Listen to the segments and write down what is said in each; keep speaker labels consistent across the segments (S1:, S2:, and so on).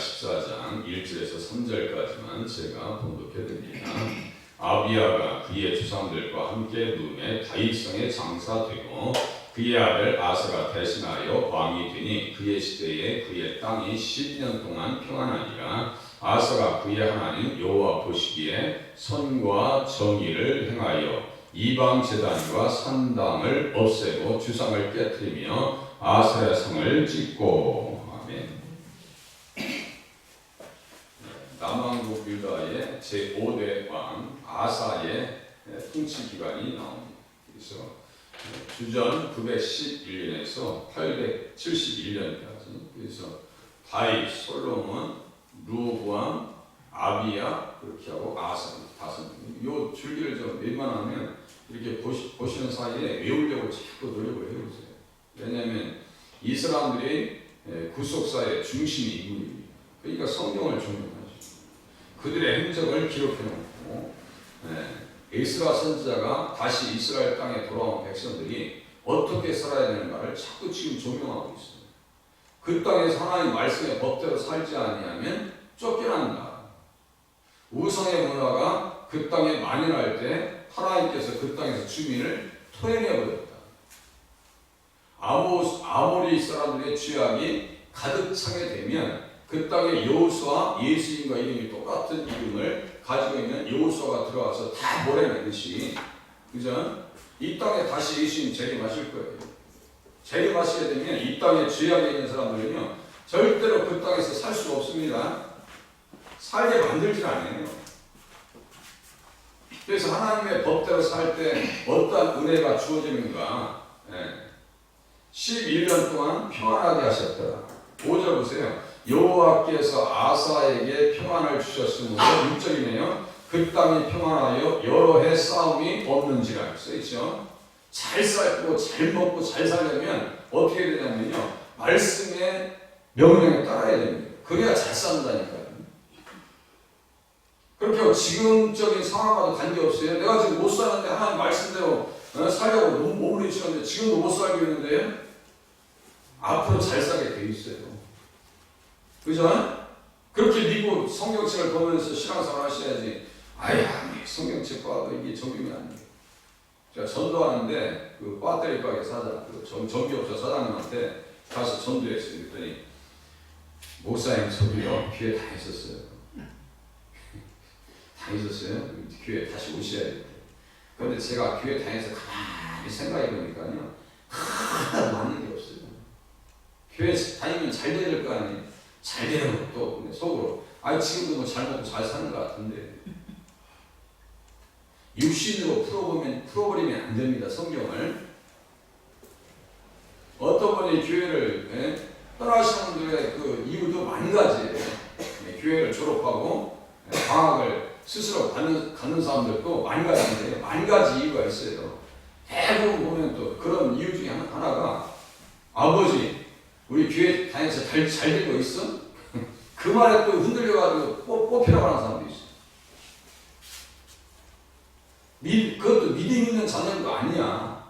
S1: 14장 1절에서 3절까지만 제가 봉독해 드립니다. 아비야가 그의 주상들과 함께 룸에 다윗성에 장사되고 그의 아들 아사가 대신하여 왕이 되니 그의 시대에 그의 땅이 10년 동안 평안하니라. 아사가 그의 하나님 여호와 보시기에 선과 정의를 행하여 이방 제단과 산당을 없애고 주상을 깨뜨리며 아사의 성을 짓고. 아멘. 남왕국 유다의 제5대 왕 아사의 통치 기간이 나옵니다. 그래서 주전 911년에서 871년까지. 그래서 다윗, 솔로몬, 르호보암, 아비야 그렇게 하고 아사 다섯 명. 요 줄기를 좀 웬만하면 이렇게 보시는 사이에 외우려고 자꾸 노력을 해보세요. 왜냐하면 이 사람들이 구속사의 중심이 이분입니다. 그러니까 성경을 존경하죠. 그들의 행적을 기록해놓고 에스라 선지자가 다시 이스라엘 땅에 돌아온 백성들이 어떻게 살아야 되는가를 자꾸 지금 조명하고 있어요. 그 땅에서 하나님 말씀의 법대로 살지 아니하면 쫓겨난다. 우상의 문화가 그 땅에 만연할 때 하나님께서 그 땅에서 주민을 토해내버렸다. 아모리 사람들의 죄악이 가득 차게 되면 그 땅에 여호수아 예수님과 이름이 똑같은 이름을 가지고 있는 여호수아가 들어와서 다 몰아내듯이, 그죠? 이 땅에 다시 예수님 재림하실 거예요. 재림하시게 되면 이 땅에 죄악에 있는 사람들은요 절대로 그 땅에서 살 수가 없습니다. 살게 만들질 않아요. 그래서 하나님의 법대로 살 때 어떠한 은혜가 주어지는가? 11년 동안 평안하게 하셨더라. 5절 보세요. 여호와께서 아사에게 평안을 주셨으므로 6절이네요. 그 땅이 평안하여 여러 해 싸움이 없는지라 써있죠. 잘 살고 잘 먹고 잘 살려면 어떻게 되냐면요, 말씀의 명령에 따라야 됩니다. 그래야 잘 산다니까요. 그렇게 지금적인 상황과도 관계없어요. 내가 지금 못 사는데 하나님 말씀대로 살려고 몸을 치는데 지금도 못 살고 있는데 앞으로 잘 살게 돼 있어요. 그죠? 그렇게 믿고 성경책을 보면서 신앙생활 하셔야지. 아야, 성경책 봐도 이게 적용이 안 돼요. 제가 전도하는데 그 배터리 가게 사장, 그 전기업소 사장님한테 가서 전도했어요. 그랬더니 목사님 저도요 교회 다녔었어요. 교회 다시 오셔야 돼요. 그런데 제가 교회 다녀서 가만히 생각해 보니까요 하나도 맞는 게 없어요. 교회 다니면 잘 돼야 될 거 아니에요. 잘 되는 것도 속으로 지금도 뭐 잘 먹고 잘 사는 것 같은데 육신으로 풀어버리면 안 됩니다. 성경을. 어떤 분이 교회를 떠나시는 분들의 그 이유도 만 가지예요. 교회를 졸업하고 방학을 스스로 갖는 사람들도 만 가지인데 만 가지 이유가 있어요. 대부분 보면 또 그런 이유 중에 하나가 아버지 우리 교회 다녀서 잘 되고 있어? 그 말에 또 흔들려가지고 뽑히라고 하는 사람도 있어. 그것도 믿음 있는 자녀도 아니야.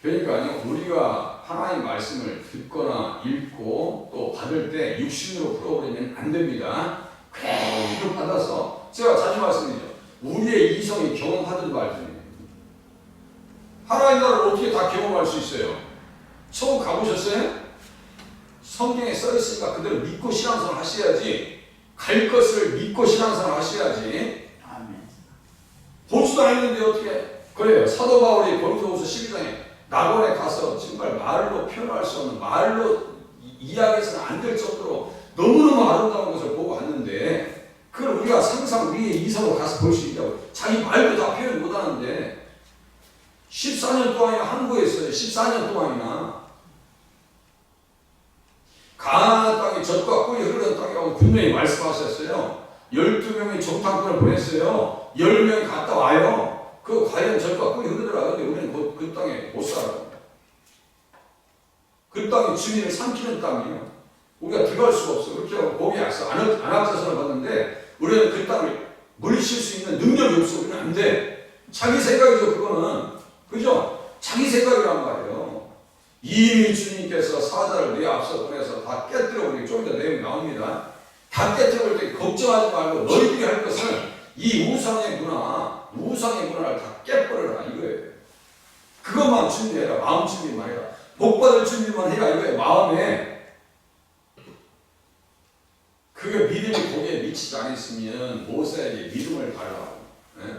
S1: 그러니까요, 우리가 하나님 말씀을 듣거나 읽고 또 받을 때 육신으로 풀어버리면 안 됩니다. 그대로 받아서, 제가 자주 말씀드리죠. 우리의 이성이 경험하든 말든 하나님 나라를 어떻게 다 경험할 수 있어요? 처음 가보셨어요? 성경에 써있으니까 그대로 믿고 신앙생활 하셔야지. 갈 것을 믿고 신앙생활 하셔야지. 아멘. 보지도 않았는데 어떻게 그래요? 사도 바울이 고린도후서 12장에 낙원에 가서 정말 말로 표현할 수 없는, 말로 이야기해서는 안 될 정도로 너무너무 아름다운 것을 보고 왔는데 그걸 우리가 상상 우리의 이성으로 가서 볼 수 있다고. 자기 말도 다 표현 못하는데 14년 동안이나 한국에 있어요. 14년 동안이나 가나안 땅이 젖과 꿀이 흐르는 땅이라고 분명히 말씀하셨어요. 12명이 정탐꾼을 보냈어요. 10명이 갔다 와요. 그 과연 젖과 꿀이 흐르더라. 근데 우리는 그 땅에 못 살아. 그 땅이 주민을 삼키는 땅이에요. 우리가 들어갈 수가 없어. 그렇게 하고 거기 안악자선을 받는데 우리는 그 땅을 물리칠 수 있는 능력이 없어. 우리는 안 돼. 자기 생각이죠, 그거는. 그죠? 자기 생각이란 말이에요. 이미 주님께서 사자를 내 앞서 보내서 다 닭 깨뜨릴 때 걱정하지 말고 너희들이 할 것은 이 우상의 문화를 다 깨버려라 이거예요. 그것만 준비해라. 마음 준비만 해라. 복받을 준비만 해라 이거예요. 마음에. 그게 믿음이 거기에 미치지 않았으면 모세에게 믿음을 달라고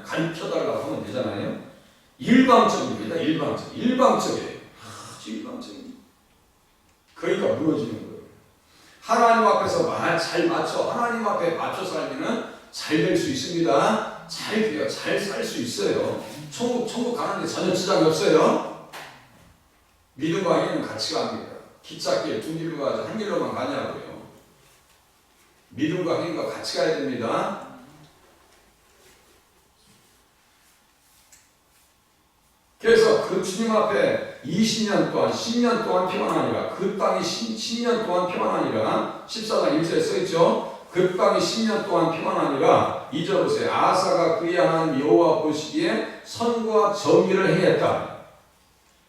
S1: 가르쳐달라고 하면 되잖아요. 일방적입니다. 일방적이에요. 아주 일방적입니다. 그러니까 무너지는 거예요. 하나님 앞에서 잘 맞춰 하나님 앞에 맞춰 살면 잘 될 수 있습니다. 잘 돼요. 잘 살 수 있어요. 천국 가는데 전혀 지장이 없어요. 믿음과 행위는 같이 갑니다. 기찻길 두 길로 가지 한 길로만 가냐고요. 믿음과 행위가 같이 가야 됩니다. 그래서 그 주님 앞에 20년 동안 10년 동안 평안하니라. 그 땅이 10년 동안 평안하니라. 14장 1절에 써있죠. 그 땅이 10년 동안 평안하니라. 2절 보세요. 아사가 그의 하나님 여호와 보시기에 선과 정의를 행했다.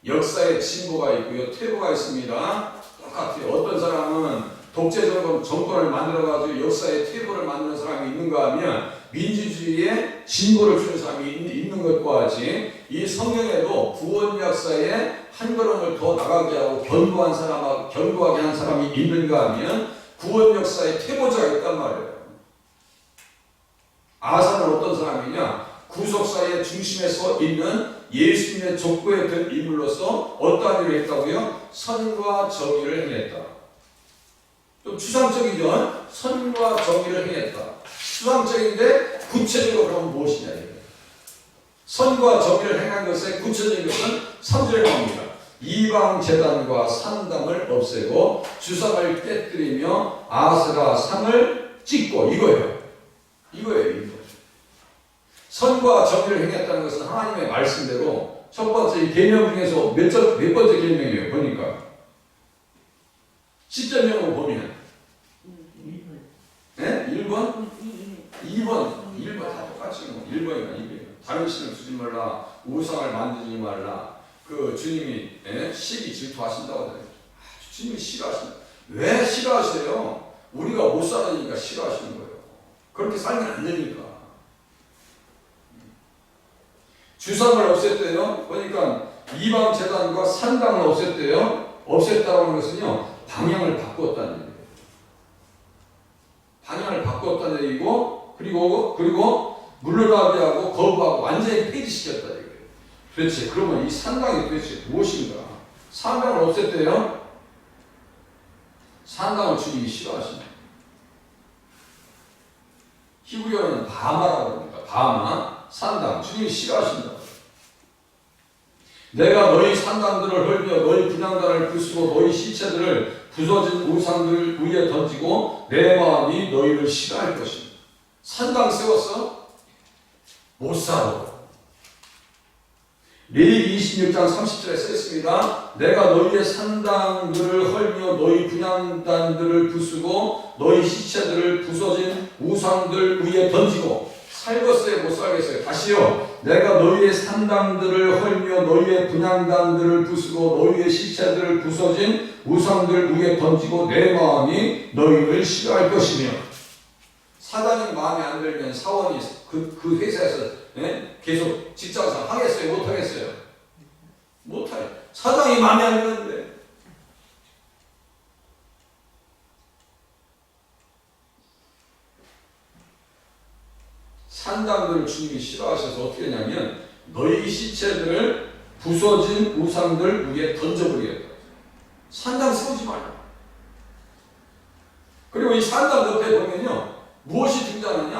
S1: 역사에 진보가 있고요. 퇴보가 있습니다. 똑같아요. 어떤 사람은 독재적으로 정권을 만들어가지고 역사에 퇴보를 만드는 사람이 있는가 하면 민주주의에 진보를 주는 사람이 있는 것과 같이 이 성경에도 구원 역사에 한 걸음을 더 나가게 하고 견고하게 한 사람이 있는가 하면 구원 역사에 퇴보자가 있단 말이에요. 아사는 어떤 사람이냐? 구속사의 중심에 서 있는 예수님의 족보에 든 인물로서 어떠한 일을 했다고요? 선과 정의를 행했다. 좀 추상적이죠? 선과 정의를 행했다. 추상적인데 구체적으로 그럼 무엇이냐 이거예요. 선과 정의를 행한 것의 구체적인 것은 3절에 나옵니다. 이방 제단과 산당을 없애고 주상을 깨뜨리며 아스라 상을 찍고 이거예요. 선과 정의를 행했다는 것은 하나님의 말씀대로 첫 번째 계명 중에서 몇 번째 계명이에요. 보니까 시점명으로 보면 1번? 2번 다 똑같이 1번이나 2번. 다른 신을 두지 말라. 우상을 만들지 말라. 그 주님이 시기 질투하신다고 하잖아요. 주님이 싫어하신다. 왜 싫어하세요? 우리가 못 살으니까 싫어하시는 거예요. 그렇게 살면 안 되니까. 주상을 없앴대요. 그러니까 이방 제단과 산당을 없앴대요. 없앴다고 하는 것은요. 방향을 바꿨다는 얘기예요. 방향을 바꿨다는 얘기고 그리고 물러나게 하고 거부하고 완전히 폐지시켰다는 얘기예요. 도대체 그러면 이 산당이 도대체 무엇인가? 산당을 없앴대요. 산당을 주님이 싫어하십니다. 히브리어는 바마라고 합니다. 바마, 산당, 주님이 싫어하신다. 내가 너희 산당들을 헐며 너희 분향단을 부수고 너희 시체들을 부서진 우상들 위에 던지고 내 마음이 너희를 싫어할 것입니다. 산당 세웠어? 못 살아. 레위기 26장 30절에 써있습니다. 내가 너희의 산당들을 헐며 너희 분향단들을 부수고 너희 시체들을 부서진 우상들 위에 던지고 살겠어요? 못 살겠어요? 다시요. 내가 너희의 산당들을 헐며 너희의 분향단들을 부수고 너희의 시체들을 부서진 우상들 위에 던지고 내 마음이 너희를 싫어할 것이며. 사장님 마음에 안 들면 사원이 그 회사에서 계속 직장에서 하겠어요? 못 하겠어요? 못 해요. 사장이 마음에 안 드는데. 산당들을 주님이 싫어하셔서 어떻게 하냐면 너희 시체들을 부서진 우상들 위에 던져버리겠다. 산당 세우지 말라. 그리고 이 산당 옆에 보면요. 무엇이 등장하느냐?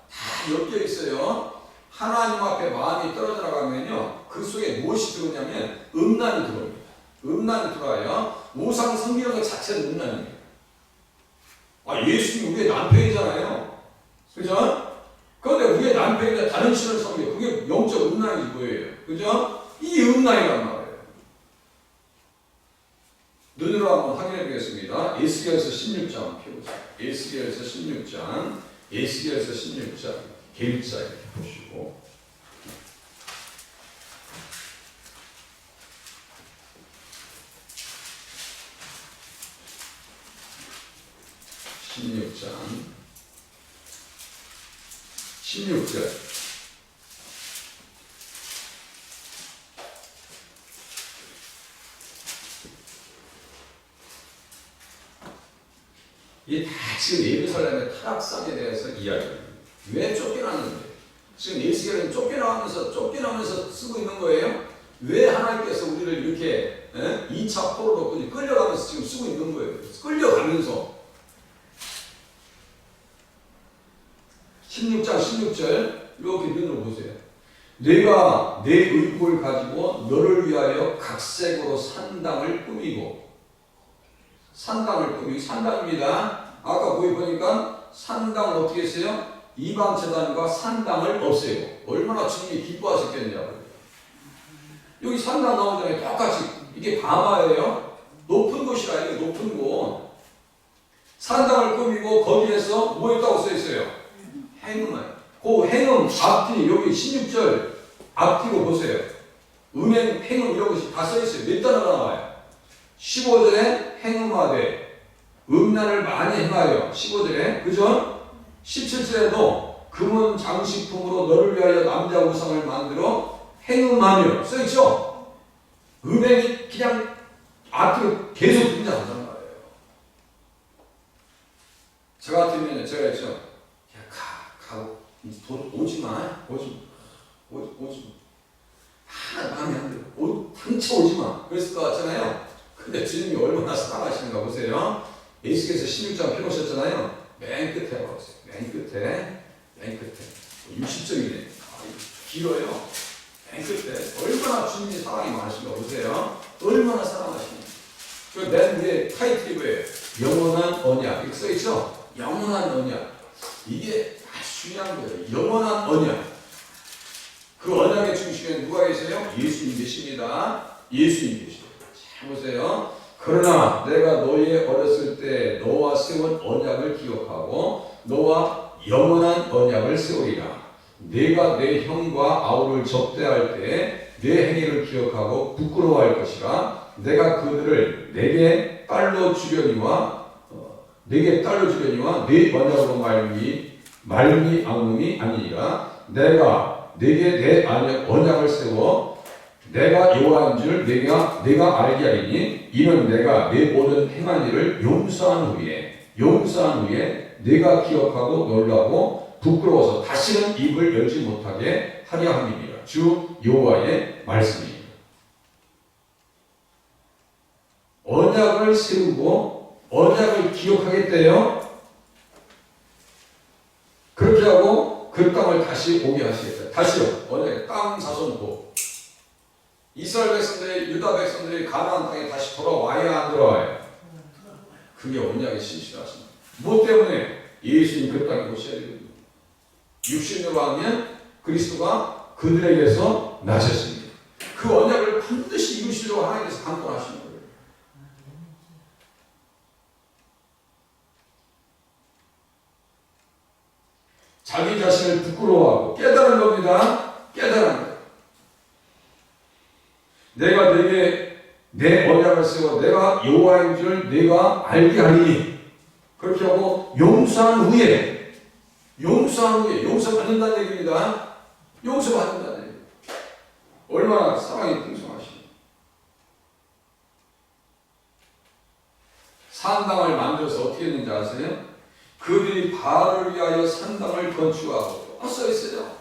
S1: 다 엮여 있어요. 하나님 앞에 마음이 떨어져 나가면요. 그 속에 무엇이 들어오냐면 음란이 들어옵니다. 음란이 들어와요. 우상 섬기는 것 자체는 음란이에요. 예수님 우리의 남편이잖아요. 그죠? 그런데 우리의 남편이 다른 신을 섬겨. 그게 영적 음란이지 뭐예요. 그죠? 이 음란이란 말이에요. 눈으로 한번 확인해 보겠습니다. 에스겔서 16장 펴보세요. 에스겔서 16장 개일자 이렇게 보시고 16장 16절. 이게 다 지금 예루살렘의 타락상에 대해서 이야기합니다. 왜 쫓겨났는데? 지금 예수께서는 쫓겨나면서 쓰고 있는 거예요? 왜 하나님께서 우리를 이렇게 2차 포로로 끌려가면서 지금 쓰고 있는 거예요? 끌려가면서 16장 16절 이렇게 눈으로 보세요. 내가 내 의복을 가지고 너를 위하여 각색으로 산당을 꾸미고 산당입니다. 아까 거기 보니까 산당을 어떻게 했어요? 이방 제단과 산당을 없애고 얼마나 주님이 기뻐하셨겠냐고요. 여기 산당 나오잖아요. 똑같이 이게 바마예요. 높은 곳이라 이게 높은 곳. 산당을 꾸미고 거기에서 뭐 있다고 써 있어요? 행음을. 그 행음 앞뒤 여기 16절 앞뒤로 보세요. 음행 행음 이런 것이 다 써 있어요. 몇 단어가 나와요? 15절에 행음하되 음란을 많이 행하여 15절에 그죠? 17절에도 금은 장식품으로 너를 위하여 남자 우상을 만들어 행음하며 써있죠? 음행이 그냥 앞뒤로 계속 등장한단 말이에요. 저 같으면 제가 했죠. 야, 가고 돈 오지마. 하나 마음에 안 들어. 당쳐 오지마. 그랬을 것 같잖아요. 근데 주님이 얼마나 사랑하시는가 보세요. 예수께서 16장 펴놓으셨잖아요. 맨 끝에 봐보세요. 맨 끝에 60점이네. 길어요. 맨 끝에 얼마나 주님이 사랑이 많으신가 보세요. 얼마나 사랑하시는가. 맨 위에 타이틀이 뭐예요? 영원한 언약. 이렇게 써있죠? 영원한 언약. 이게 아주 중요한 거예요. 영원한 언약. 그 언약의 중심에 누가 계세요? 예수님 계십니다. 예수님 계시죠. 잘 보세요. 그러나 내가 너희 어렸을 때 너와 세운 언약을 기억하고 너와 영원한 언약을 세우리라. 내가 내 형과 아우를 접대할 때 내 행위를 기억하고 부끄러워할 것이라. 내가 그들을 내게 딸로 주려니와 내 언약으로 말미암음이 아니니라. 내가 내게 내 언약을 세워 내가 여호와인 줄 내가 알게 하리니 이는 내가 내 모든 행한 일을 용서한 후에 내가 기억하고 놀라고 부끄러워서 다시는 입을 열지 못하게 하려 함이니라. 주 여호와의 말씀입니다. 언약을 세우고 언약을 기억하겠대요. 그렇게 하고 그 땅을 다시 오게 하시겠다. 다시요. 언약의 땅 자손고 이스라엘 백성들이 유다 백성들이 가나안 땅에 다시 돌아와야 안 돌아와요? 그게 언약의 신실하십니다. 무엇 때문에? 예수님 그 땅에 오셔야 되거든요. 육신으로 하면 그리스도가 그들에게서 나셨습니다. 그 언약을 반드시 이루시려고 하나님께서 강권하시는 거예요. 자기 자신을 부끄러워하고 깨달은 겁니다. 깨달은 거예요. 내가 내게 내 언약을 세워 내가 여호와인 줄 내가 알게 하리니 그렇게 하고 용서한 후에 용서받는다는 얘기입니다. 용서받는다는 얘기. 얼마나 사랑이 풍성하시니. 산당을 만들어서 어떻게 했는지 아세요? 그들이 바알을 위하여 산당을 건축하고 써 있어요.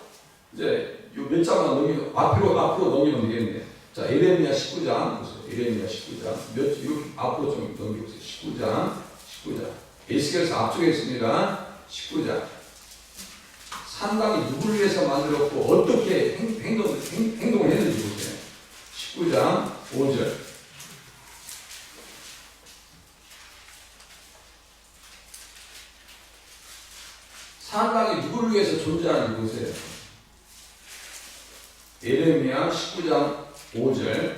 S1: 이제 요 몇 장만 넘기면 앞으로 넘기면 되겠네요. 자, 에레미야 19장 보세요. 에레미야 19장 이렇게 앞으로 좀 넘겨보세요. 19장 예수께서 앞쪽에 있습니다. 19장 산당이 누구를 위해서 만들었고 어떻게 행동을 했는지 보세요. 19장 5절 산당이 누구를 위해서 존재하는지 보세요. 에레미야 19장 5절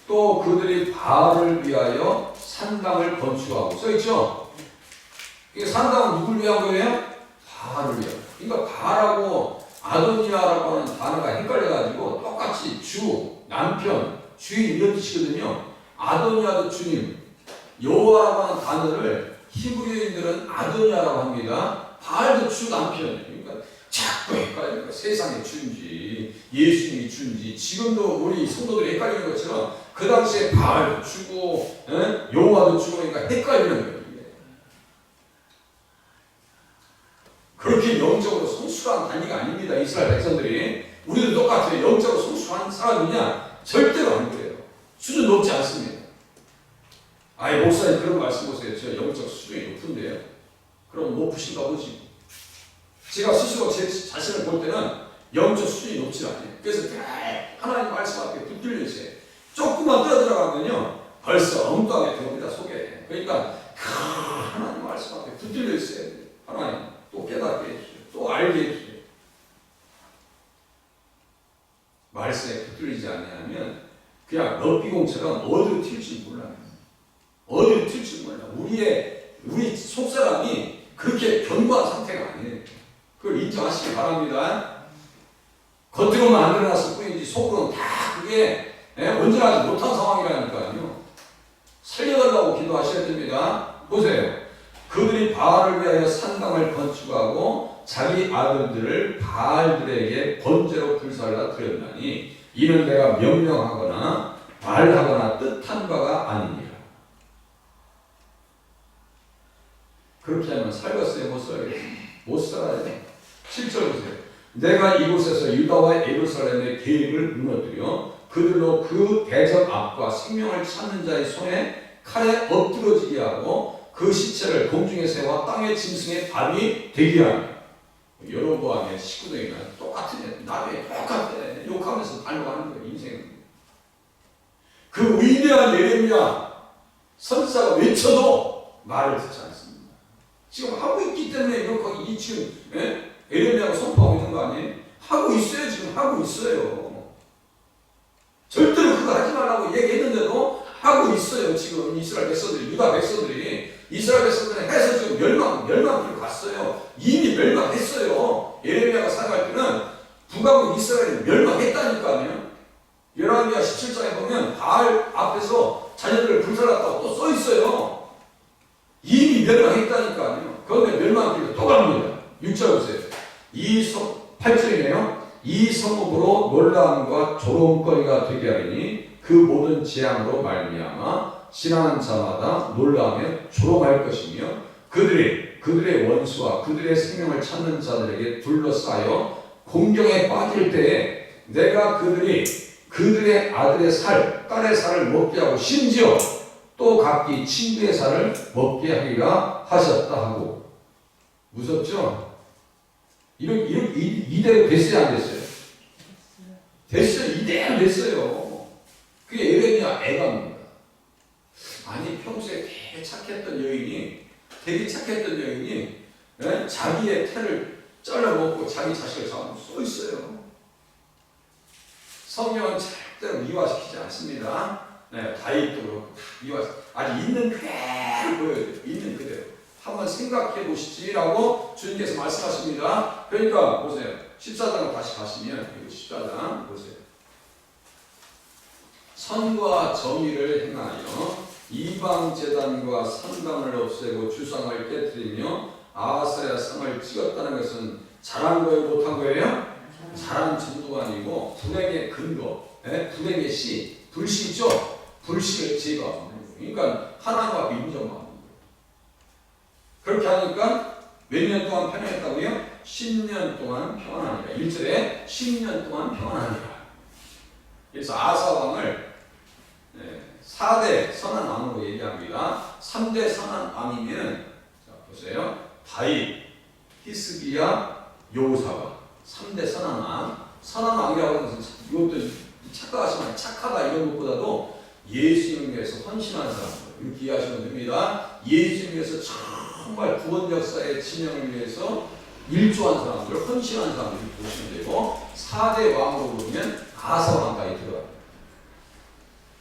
S1: 또 그들이 바알을 위하여 산당을 건축하고 써있죠? 이게 산당은 누굴 위한 거예요? 바알을 위하여. 그러니까 바알하고 아도니아라고 하는 단어가 헷갈려가지고 똑같이 주, 남편, 주인 이런 뜻이거든요. 아도니아도 주님, 여호와라고 하는 단어를 히브리인들은 아도니아라고 합니다. 바알도 주 남편. 그러니까 자꾸 헷갈리는 거야. 세상의 주인지 예수님이 주인지. 지금도 우리 성도들이 헷갈리는 것처럼 그 당시에 바알도 주고 여호와도 주고 그러니까 헷갈리는 거예요. 그렇게 영적으로 성숙한 단위가 아닙니다. 이스라엘 백성들이. 우리도 똑같아요. 영적으로 성숙한 사람이냐? 절대로 안 그래요. 수준 높지 않습니다. 아이 목사님 그런 말씀 보세요. 저 영적 수준이 높은데요. 그럼 높으신가 보지. 제가 스스로 제 자신을 볼 때는 영적 수준이 높지 않아요. 그래서 하나님 말씀 앞에 붙들려 있어요. 조금만 떨어들어가면요 벌써 엉뚱하게 들어옵니다. 속에. 그러니까 하나님 말씀 앞에 붙들려 있어요. 하나님 또 깨닫게 해주세요. 또 알게 해주세요. 말씀에 붙들리지 않으면 그냥 럭비공처럼 어디로 튈지 몰라요. 어디로 튈지 몰라. 우리 속사람이 그렇게 견고한 상태가 아니에요. 그걸 인정하시기 바랍니다. 겉으로만 안 드러났을 뿐이지 속으로는 다 그게 온전하지 못한 상황이라니까요. 살려달라고 기도하셔야 됩니다. 보세요. 그들이 바알을 위하여 산당을 건축하고 자기 아들들을 바알들에게 번제로 불살라 드렸나니 이는 내가 명령하거나 말하거나 뜻한 바가 아니니라. 그렇게 하면 살겠어요? 못 살겠어요? 못 살아야 돼. 7절 보세요. 내가 이곳에서 유다와 예루살렘의 계획을 무너뜨려 그들로 그 대적 앞과 생명을 찾는 자의 손에 칼에 엎드러지게 하고 그 시체를 공중에 세워 땅의 짐승의 밥이 되게 하며. 여로보암의 식구들이면 똑같은 나중에 똑같아. 욕하면서 달려가는 거예요. 인생은. 그 위대한 예레미야 선지자가 외쳐도 말을 듣지 않습니다. 지금 하고 있기 때문에 이렇게 지금 예레미야가 선포하고 있는 거 아니에요? 하고 있어요. 지금 하고 있어요. 절대로 그거 하지 말라고 얘기했는데도 하고 있어요. 지금 이스라엘 백성들이, 유다 백성들이. 이스라엘 백성들은 해서 지금 멸망길로 갔어요. 이미 멸망했어요. 예레미야가 살아갈 때는 북왕국 이스라엘이 멸망했다니까요. 예레미야 17장에 보면 바알 앞에서 자녀들을 불살랐다고 또 써 있어요. 이미 멸망했다니까요. 그런데 멸망길로 또 갑니다. 6절 보세요. 8절이네요. 이 성읍으로 놀라움과 조롱거리가 되게 하리니 그 모든 재앙으로 말미암아 지나는 자마다 놀라움에 조롱할 것이며 그들의 원수와 그들의 생명을 찾는 자들에게 둘러싸여 공경에 빠질 때에 내가 그들의 아들의 살, 딸의 살을 먹게 하고 심지어 또 각기 친구의 살을 먹게 하리라 하셨다 하고. 무섭죠? 이대로 됐어요, 안 됐어요? 됐어요. 이대로 됐어요. 그게 예레미야 애가입니다. 아니 평소에 되게 착했던 여인이 자기의 태를 잘라먹고 자기 자식을 잡고 써 있어요. 성경은 절대로 미화시키지 않습니다. 다윗도 그렇고 아직 있는 그대로 보여요. 있는 그대로. 한번 생각해 보시지라고 주님께서 말씀하십니다. 그러니까 보세요. 14장을 다시 가시면 14장 보세요. 선과 정의를 행하여 이방 제단과 산당을 없애고 주상을 깨뜨리며 아하스야 성을 찍었다는 것은 잘한 거예요, 못한 거예요? 잘한 정도가 아니고 불행의 근거, 불행의 씨, 불씨죠? 불씨를 제거하는 거예요. 그러니까 하나님 앞에 인정하는 거예요. 그렇게 하니까 몇 년 동안 평안했다고요? 10년 동안 평안하니라. 1절에 10년 동안 평안하니라. 그래서 아사 왕을 4대 선한 왕으로 얘기합니다. 3대 선한 왕이면 자 보세요. 다윗, 히스기야, 여호사밧 3대 선한 왕. 선한 왕이라고 하는 것은 이것도 착각하시면 착하다 이런 것보다도 예수님을 위해서 헌신한 사람들 이렇게 이해하시면 됩니다. 예수님을 위해서 정말 구원 역사의 진영을 위해서 일조한 사람들, 헌신한 사람들 이렇게 보시면 되고 4대 왕으로 보면 아사 왕까지 들어갑니다.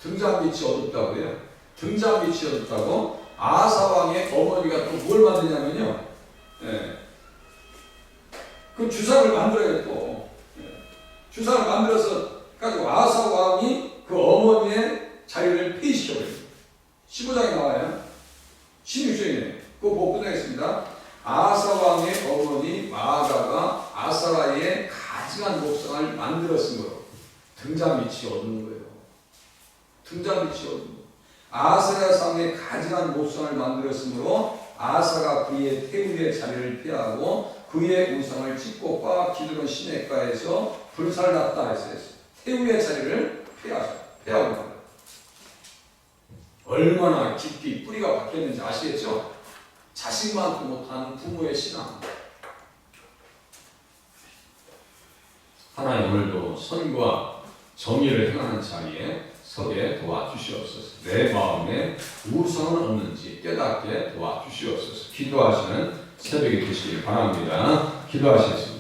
S1: 등잔빛이 어둡다고요? 등잔빛이 어둡다고? 아사 왕의 어머니가 또 뭘 만드냐면요. 그 주상을 만들어야 또. 주상을 만들어서 가지고 아사 왕이 그 어머니의 자리를 폐위시켜버려요. 15장에 나와요. 16장이에요. 그거 보고 끝내겠습니다. 아사 왕의 어머니 마아가가 아사 등잔 밑이 어두운 거예요. 등잔 밑이 어두운 거예요. 아사가 상에 가증한 목상을 만들었으므로 아사가 그의 태우의 자리를 피하고 그의 우상을 찍고 꽉 기두른 시냇가에서 불살났다 했어요. 태우의 자리를 피하고 얼마나 깊이 뿌리가 박혔는지 아시겠죠? 자식만도 못하는 부모의 신앙. 하나님 오늘도 선과 정의를 행하는 자리에 서게 도와주시옵소서. 내 마음에 우상은 없는지 깨닫게 도와주시옵소서. 기도하시는 새벽이 되시길 바랍니다. 기도하시겠습니다.